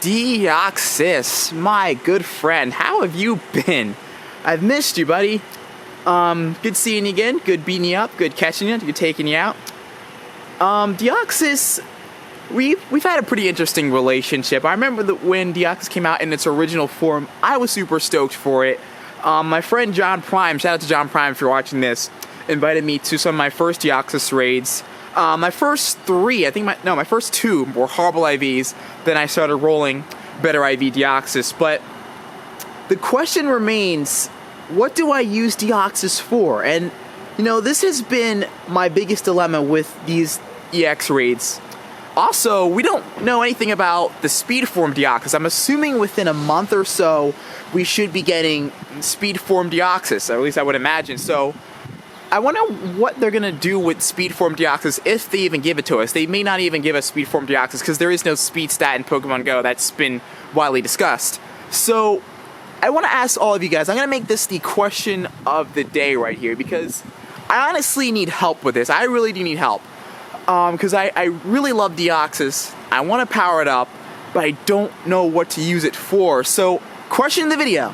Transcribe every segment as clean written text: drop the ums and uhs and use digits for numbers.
Deoxys, my good friend, how have you been? I've missed you, buddy. Good seeing you again, good beating you up, good catching you, good taking you out. Deoxys, we've had a pretty interesting relationship. I remember that when Deoxys came out in its original form, I was super stoked for it. My friend John Prime, shout out to John Prime if you're watching this, invited me to some of my first Deoxys raids. My first three, my first two were horrible IVs. Then I started rolling better IV Deoxys. But the question remains, what do I use Deoxys for? And, this has been my biggest dilemma with these EX raids. Also, we don't know anything about the speed form Deoxys. I'm assuming within a month or so, we should be getting speed form Deoxys. At least I would imagine. So, I wonder what they're going to do with speed form Deoxys if they even give it to us. They may not even give us speed form Deoxys because there is no speed stat in Pokemon Go. That's been widely discussed. So, I want to ask all of you guys, I'm going to make this the question of the day right here because I honestly need help with this. I really do need help. Because I really love Deoxys. I want to power it up, but I don't know what to use it for. So, question in the video.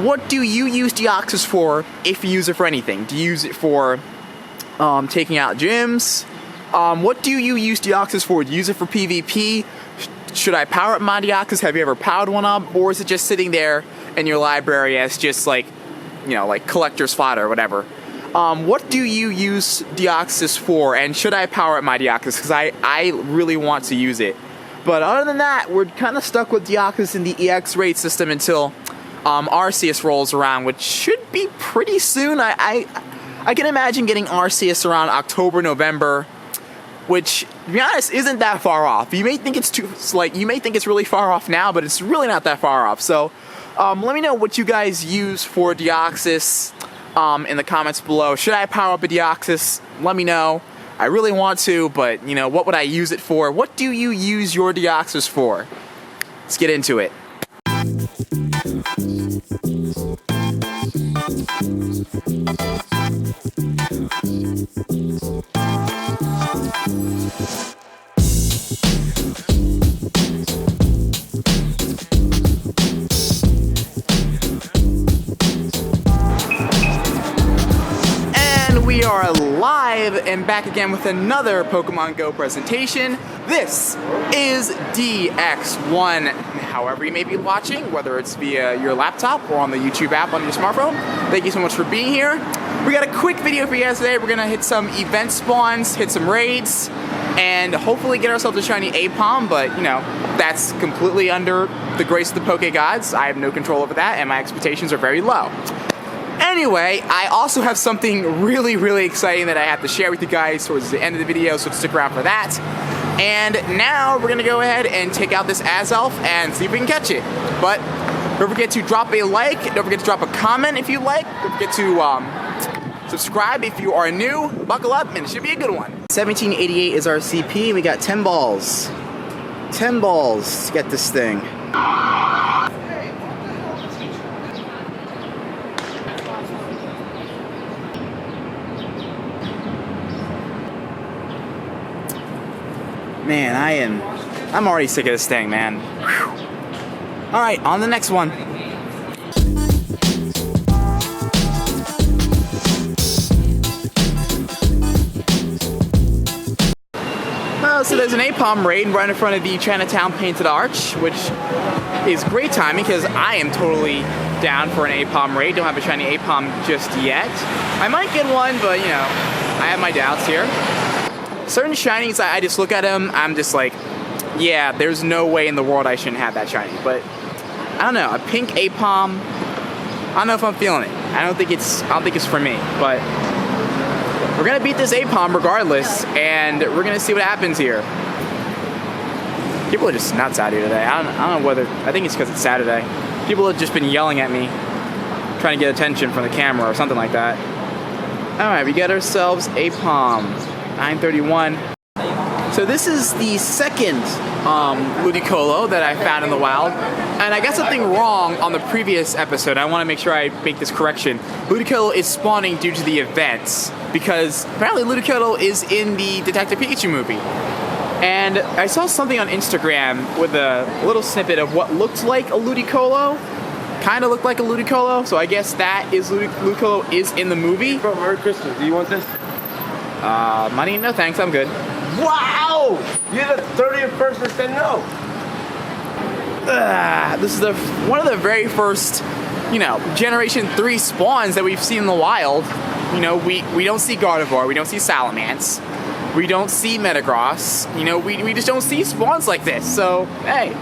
What do you use Deoxys for if you use it for anything? Do you use it for taking out gyms? What do you use Deoxys for? Do you use it for PvP? Should I power up my Deoxys? Have you ever powered one up? Or is it just sitting there in your library as just like collector's fodder or whatever? What do you use Deoxys for? And should I power up my Deoxys? Because I really want to use it. But other than that, we're kind of stuck with Deoxys in the EX raid system until Arceus rolls around, which should be pretty soon. I can imagine getting Arceus around October, November, which, to be honest, isn't that far off. You may think it's really far off now, but it's really not that far off. So, let me know what you guys use for Deoxys in the comments below. Should I power up a Deoxys? Let me know. I really want to, but what would I use it for? What do you use your Deoxys for? Let's get into it. We are live and back again with another Pokemon Go presentation. This is DX1. However you may be watching, whether it's via your laptop or on the YouTube app on your smartphone, thank you so much for being here. We got a quick video for you guys today. We're going to hit some event spawns, hit some raids, and hopefully get ourselves a shiny Apom, but that's completely under the grace of the Poke Gods. I have no control over that, and my expectations are very low. Anyway, I also have something really, really exciting that I have to share with you guys towards the end of the video, so stick around for that. And now we're going to go ahead and take out this Azelf and see if we can catch it. But don't forget to drop a like, don't forget to drop a comment if you like, don't forget to subscribe if you are new, buckle up, and it should be a good one. 1788 is our CP, and we got 10 balls. 10 balls to get this thing. Man, I'm already sick of this thing, man. Whew. All right, on the next one. So there's an Apom raid right in front of the Chinatown Painted Arch, which is great timing because I am totally down for an Apom raid. Don't have a shiny Apom just yet. I might get one, but I have my doubts here. Certain shinies, I just look at them, I'm just like, yeah, there's no way in the world I shouldn't have that shiny. But I don't know, a pink Apom, I don't know if I'm feeling it. I don't think it's for me. But we're gonna beat this Apom regardless, and we're gonna see what happens here. People are just nuts out here today. I don't know whether, I think it's because it's Saturday. People have just been yelling at me, trying to get attention from the camera or something like that. All right, we got ourselves Apom. 931. So this is the second Ludicolo that I found in the wild, and I got something wrong on the previous episode. I want to make sure I make this correction. Ludicolo is spawning due to the events, because apparently Ludicolo is in the Detective Pikachu movie. And I saw something on Instagram with a little snippet of what looked like a Ludicolo. Kind of looked like a Ludicolo, so I guess that is Ludicolo is in the movie. Bro, Merry Christmas. Do you want this? Money? No thanks, I'm good. Wow! You're the 30th person that said no. This is one of the very first, Generation 3 spawns that we've seen in the wild. We don't see Gardevoir, we don't see Salamence, we don't see Metagross. We just don't see spawns like this. So, hey,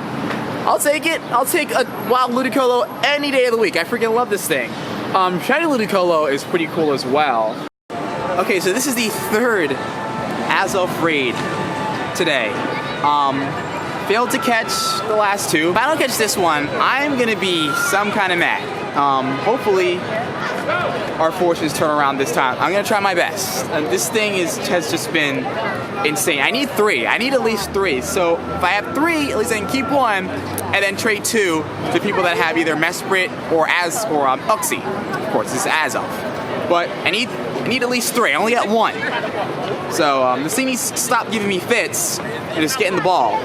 I'll take it. I'll take a wild Ludicolo any day of the week. I freaking love this thing. Shiny Ludicolo is pretty cool as well. Okay, so this is the third Azelf raid today. Failed to catch the last two. If I don't catch this one, I'm gonna be some kind of mad. Hopefully our fortunes turn around this time. I'm gonna try my best. This thing has just been insane. I need three. I need at least three. So if I have three, at least I can keep one and then trade two to people that have either Mesprit or Uxie. Of course, this is Azelf. But I need at least three. I only got one. So this thing needs to stop giving me fits and just get in the ball.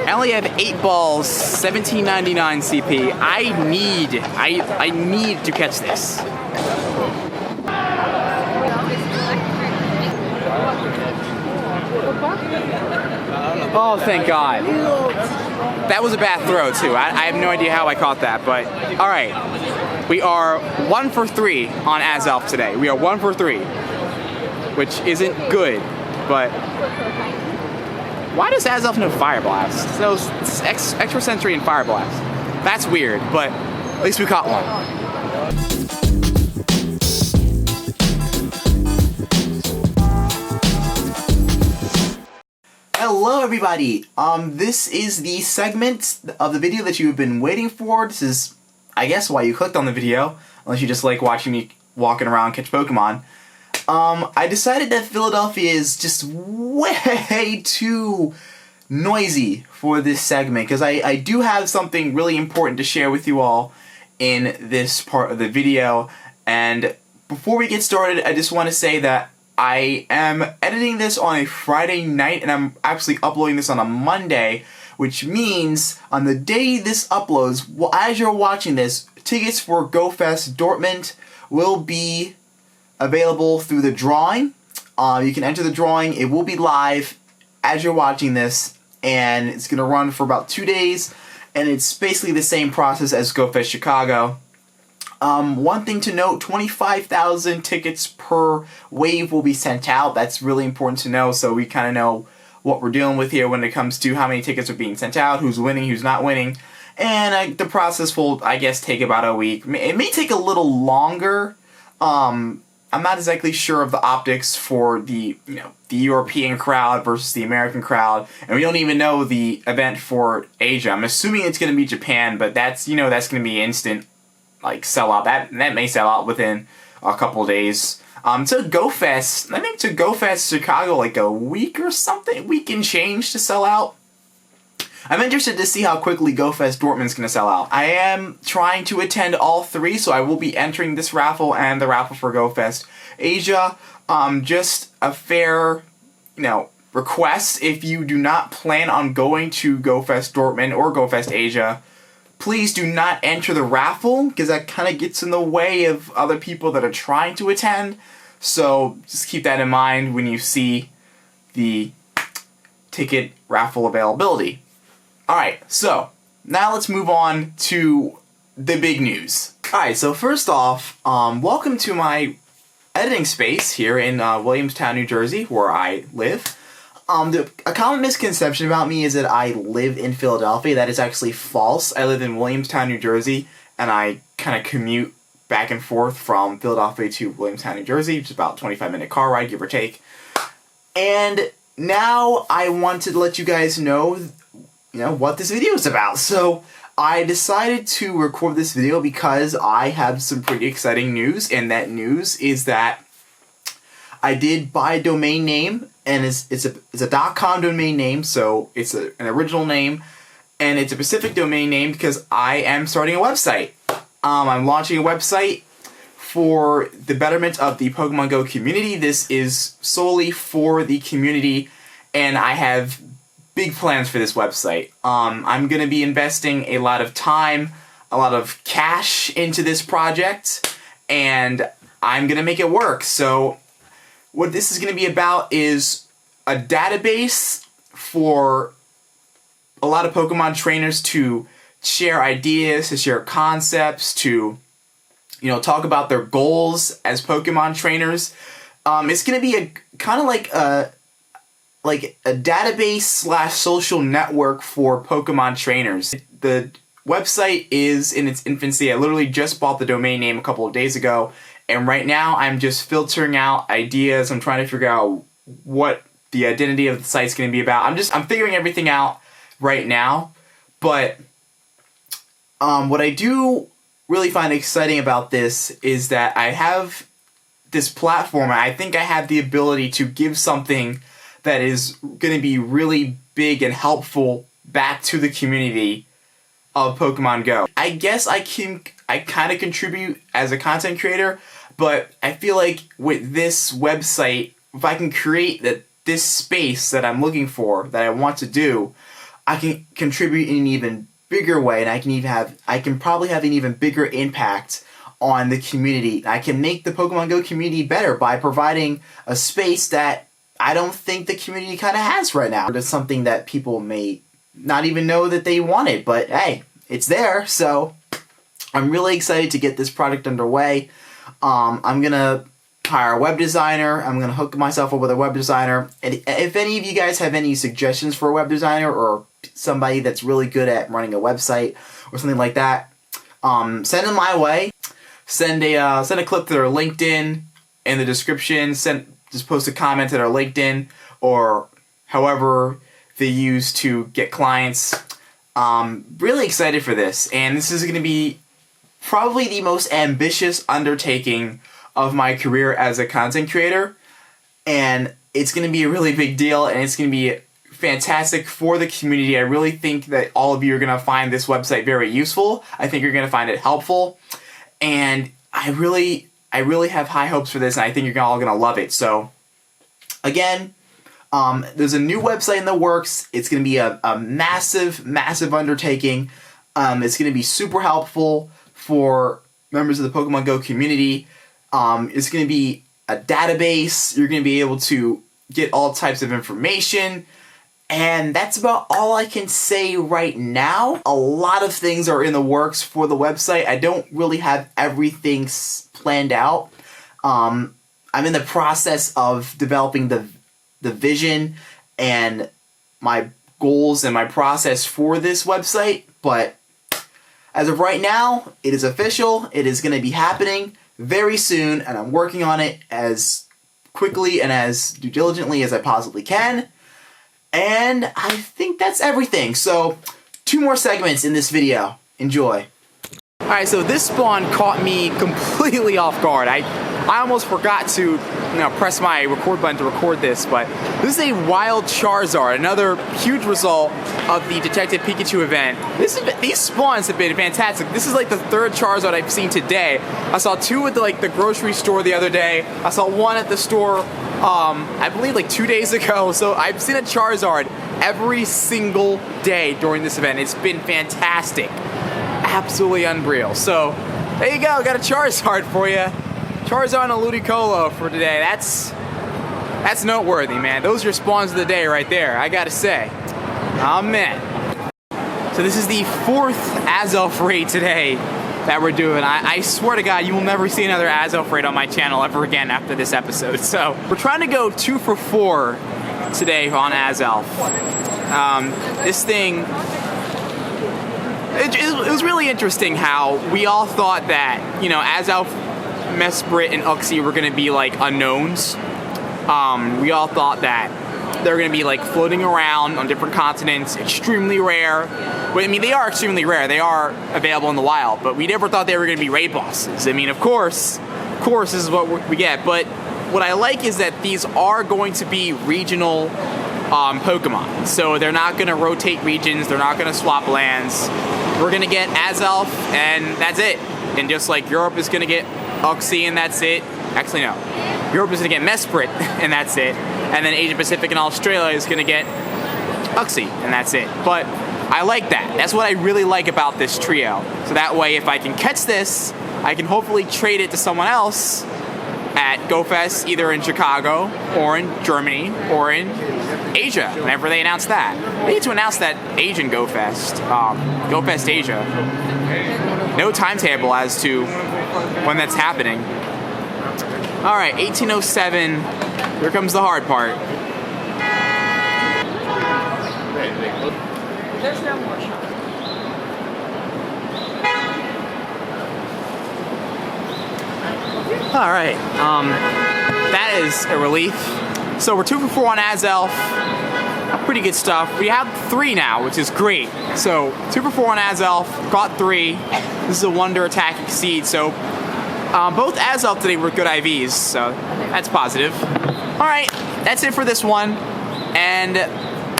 I only have 8 balls, 1799 CP. I need to catch this. Oh, thank God. That was a bad throw, too. I have no idea how I caught that, but all right. We are 1 for 3 on Azelf today. We are 1 for 3, which isn't good, but why does Azelf know Fire Blast? So it's extra sensory and Fire Blast. That's weird, but at least we caught one. Hello everybody, this is the segment of the video that you have been waiting for. This is, I guess, why you clicked on the video, unless you just like watching me walking around catch Pokemon. I decided that Philadelphia is just way too noisy for this segment, because I do have something really important to share with you all in this part of the video. And before we get started, I just want to say that I am editing this on a Friday night, and I'm actually uploading this on a Monday, which means on the day this uploads, as you're watching this, tickets for GoFest Dortmund will be available through the drawing. You can enter the drawing. It will be live as you're watching this, and it's going to run for about 2 days, and it's basically the same process as GoFest Chicago. One thing to note, 25,000 tickets per wave will be sent out. That's really important to know, so we kind of know what we're dealing with here when it comes to how many tickets are being sent out, who's winning, who's not winning. And the process will, I guess, take about a week. It may take a little longer. I'm not exactly sure of the optics for the European crowd versus the American crowd, and we don't even know the event for Asia. I'm assuming it's going to be Japan, but that's that's going to be instant, like, sell out. That may sell out within a couple of days. To GoFest, I think to GoFest Chicago, like a week or something, week and change to sell out. I'm interested to see how quickly GoFest Dortmund's going to sell out. I am trying to attend all 3, so I will be entering this raffle and the raffle for GoFest Asia. Just a fair, request, if you do not plan on going to GoFest Dortmund or GoFest Asia, please do not enter the raffle, because that kind of gets in the way of other people that are trying to attend. So just keep that in mind when you see the ticket raffle availability. Alright, so now let's move on to the big news. Alright, so first off, welcome to my editing space here in Williamstown, New Jersey, where I live. A common misconception about me is that I live in Philadelphia. That is actually false. I live in Williamstown, New Jersey, and I kind of commute back and forth from Philadelphia to Williamstown, New Jersey, which is about a 25-minute car ride, give or take. And now I want to let you guys know what this video is about. So I decided to record this video because I have some pretty exciting news, and that news is that I did buy a domain name, and it's a .com domain name, so it's an original name, and it's a specific domain name because I am starting a website. I'm launching a website for the betterment of the Pokemon Go community. This is solely for the community, and I have big plans for this website. I'm going to be investing a lot of time, a lot of cash into this project, and I'm going to make it work. So what this is going to be about is a database for a lot of Pokemon trainers to share ideas, to share concepts, to talk about their goals as Pokemon trainers. It's going to be a kind of like a database / social network for Pokemon trainers. The website is in its infancy. I literally just bought the domain name a couple of days ago, and right now I'm just filtering out ideas. I'm trying to figure out what the identity of the site's going to be about. I'm figuring everything out right now, but what I do really find exciting about this is that I have this platform. I think I have the ability to give something that is going to be really big and helpful back to the community of Pokemon Go. I guess I kind of contribute as a content creator, but I feel like with this website, if I can create this space that I'm looking for, that I want to do, I can contribute in an even bigger way, and I can probably have an even bigger impact on the community. I can make the Pokemon Go community better by providing a space that I don't think the community kind of has right now. It's something that people may not even know that they wanted, but hey, it's there. So I'm really excited to get this project underway. I'm gonna hire a web designer. I'm gonna hook myself up with a web designer. And if any of you guys have any suggestions for a web designer or somebody that's really good at running a website or something like that, send them my way. Send a clip to their LinkedIn in the description. Just post a comment to their LinkedIn or however they use to get clients. Really excited for this, and this is going to be probably the most ambitious undertaking of my career as a content creator, and it's going to be a really big deal, and it's going to be fantastic for the community. I really think that all of you are going to find this website very useful. I think you're going to find it helpful, and I really have high hopes for this, and I think you're all going to love it. So, again, there's a new website in the works. It's going to be a massive, massive undertaking. It's going to be super helpful for members of the Pokemon Go community. It's going to be a database. You're going to be able to get all types of information. And that's about all I can say right now. A lot of things are in the works for the website. I don't really have everything planned out. I'm in the process of developing the vision and my goals and my process for this website. But as of right now, it is official. It is going to be happening very soon, and I'm working on it as quickly and as diligently as I possibly can. And I think that's everything. So, 2 more segments in this video. Enjoy. Alright, so this spawn caught me completely off guard. I almost forgot to press my record button to record this, but this is a wild Charizard, another huge result of the Detective Pikachu event. These spawns have been fantastic. This is like the 3rd Charizard I've seen today. I saw 2 at the grocery store the other day. I saw 1 at the store I believe 2 days ago. So I've seen a Charizard every single day during this event. It's been fantastic. Absolutely unreal. So there you go, got a Charizard for you. Charizard and a Ludicolo for today. That's noteworthy, man. Those are your spawns of the day right there, I gotta say. Amen. So this is the 4th Azelf raid today that we're doing. I swear to God, you will never see another Azelf raid on my channel ever again after this episode. So we're trying to go 2 for 4 today on Azelf. This thing, it was really interesting how we all thought that, Azelf, Mesprit, and Uxie were going to be unknowns. We all thought that they were going to be floating around on different continents, extremely rare. I mean, they are extremely rare. They are available in the wild, but we never thought they were going to be raid bosses. I mean, of course, this is what we get. But what I like is that these are going to be regional Pokemon. So they're not going to rotate regions. They're not going to swap lands. We're going to get Azelf, and that's it. And just like Europe is going to get Uxie, and that's it. Actually, no. Europe is going to get Mesprit, and that's it. and then Asia Pacific and Australia is gonna get Uxie, and that's it. But I like that. That's what I really like about this trio. So that way, if I can catch this, I can hopefully trade it to someone else at GoFest, either in Chicago, or in Germany, or in Asia, whenever they announce that. They need to announce that Asian GoFest, GoFest Asia. No timetable as to when that's happening. All right, 1807, here comes the hard part. There's no more shot. All right, that is a relief. So we're 2 for 4 on Azelf. Pretty good stuff. We have 3 now, which is great. So 2 for 4 on Azelf, got 3. This is a Wonder Attack Exceed. So both Azelf today were good IVs, so that's positive. All right, that's it for this one. And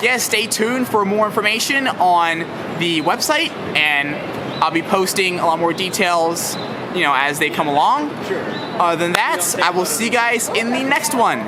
yeah, stay tuned for more information on the website, and I'll be posting a lot more details, as they come along. Other than that, I will see you guys in the next one.